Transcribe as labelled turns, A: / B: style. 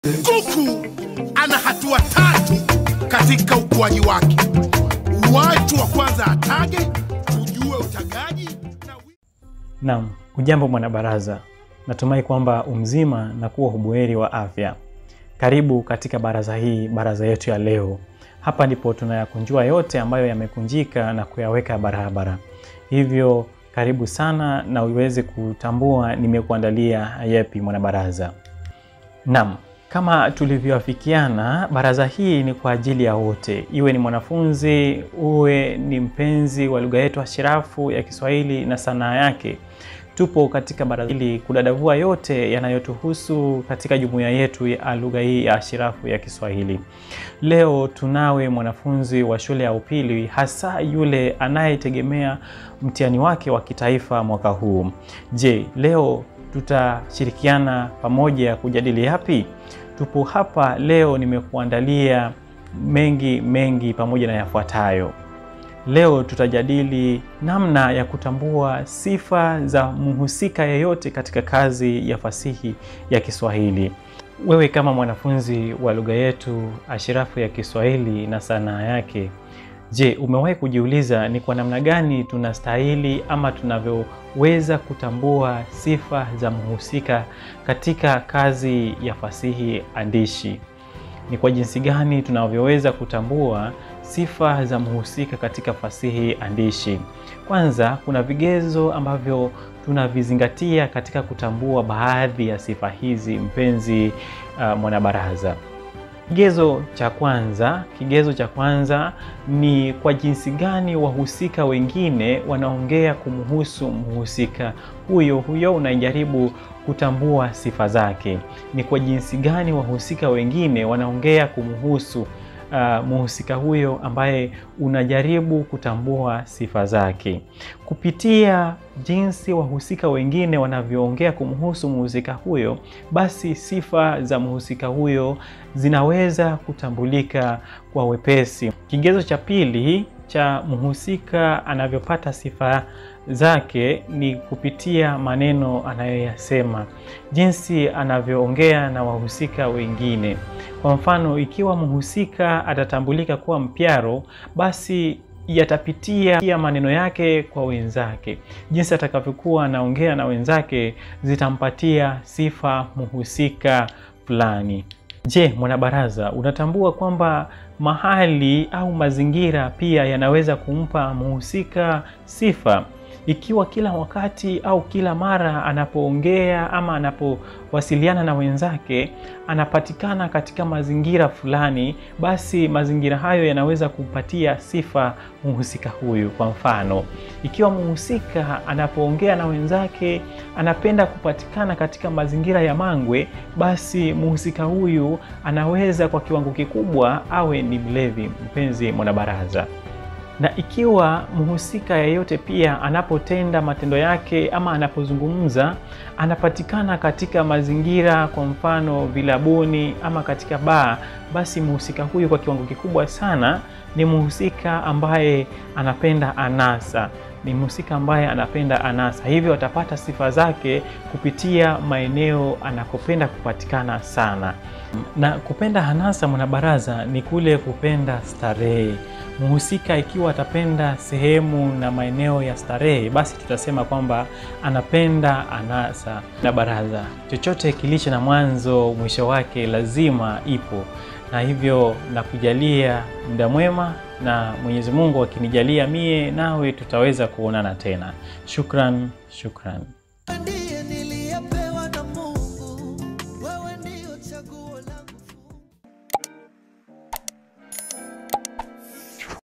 A: Kuku ana hatua tatu katika ukuaji wake. Watu wa kwanza atage, ujue utagaji na...
B: Naam, ujambo mwanabaraza. Natumai kwamba umzima na kuwa hubuheri wa afya. Karibu katika baraza hii, baraza yetu ya leo. Hapa ndipo tunayakunjua yote ambayo yamekunjika na kuyaweka barabara. Hivyo karibu sana na uweze kutambua nimekuandalia yepi mwanabaraza. Naam, kama tulivyoafikiana, baraza hii ni kwa ajili ya wote. Iwe ni mwanafunzi, uwe ni mpenzi wa lugha yetu ashirafu ya Kiswahili na sanaa yake. Tupo katika baraza hili kudadavua yote yanayotuhusu katika jumuiya yetu ya lugha hii ya ashirafu ya Kiswahili. Leo tunawe mwanafunzi wa shule ya upili, hasa yule anayetegemea mtihani wake wa kitaifa mwaka huu. Je, leo tutashirikiana pamoja kujadili yapi? Tupo hapa leo, nimekuandalia mengi pamoja na yafuatayo. Leo tutajadili namna ya kutambua sifa za mhusika yeyote katika kazi ya fasihi ya Kiswahili. Wewe kama mwanafunzi wa lugha yetu ashirafu ya Kiswahili na sanaa yake, je, umewahi kujiuliza ni kwa namna gani tunastahili ama tunavyoweza kutambua sifa za mhusika katika kazi ya fasihi andishi? Ni kwa jinsi gani tunavyoweza kutambua sifa za mhusika katika fasihi andishi? Kwanza, kuna vigezo ambavyo tunavizingatia katika kutambua baadhi ya sifa hizi, mpenzi mwanabaraza. Kigezo cha kwanza ni kwa jinsi gani wahusika wengine wanaongea kumhusu mhusika huyo unajaribu kutambua sifa zake. Ni kwa jinsi gani wahusika wengine wanaongea kumhusu mhusika huyo ambaye unajaribu kutambua sifa zake. Kupitia jinsi wahusika wengine wanavyoongea kumhusu mhusika huyo, basi sifa za mhusika huyo zinaweza kutambulika kwa wepesi. Kigezo cha pili cha mhusika anavyopata sifa zake ni kupitia maneno anayoyasema, jinsi anavyoongea na wahusika wengine. Kwa mfano, ikiwa mhusika atatambulika kuwa mpyaro, basi yatapitia maneno yake kwa wenzake. Jinsi atakavyokuwa anaongea na wenzake zitampatia sifa mhusika fulani. Je, mwanabaraza, unatambua kwamba mahali au mazingira pia yanaweza kumpa mhusika sifa? Ikiwa kila wakati au kila mara anapoongea ama anapowasiliana na wenzake anapatikana katika mazingira fulani, basi mazingira hayo yanaweza kumpatia sifa mhusika huyu. Kwa mfano, ikiwa mhusika anapoongea na wenzake anapenda kupatikana katika mazingira ya mangwe, basi mhusika huyu anaweza kwa kiwango kikubwa awe ni mlevi, mpenzi mwanabaraza. Na ikiwa mhusika yeyote pia anapotenda matendo yake ama anapozungumza anapatikana katika mazingira, kwa mfano vilabuni ama katika baa, basi mhusika huyu kwa kiwango kikubwa sana ni mhusika ambaye anapenda anasa. Hivyo atapata sifa zake kupitia maeneo anakopenda kupatikana sana. Na kupenda anasa mwanabaraza ni kule kupenda starehe. Mhusika ikiwa atapenda sehemu na maeneo ya starehe, basi tutasema kwamba anapenda anasa. Na baraza, chochote kilicho na mwanzo mwisho wake lazima ipo. Na hivyo nakujalia muda mwema, na Mwenyezi Mungu akinijalia mie nawe tutaweza kuonana tena. Shukran.
C: Ndiye niliyepewa na Mungu, wewe ndio chaguo langu.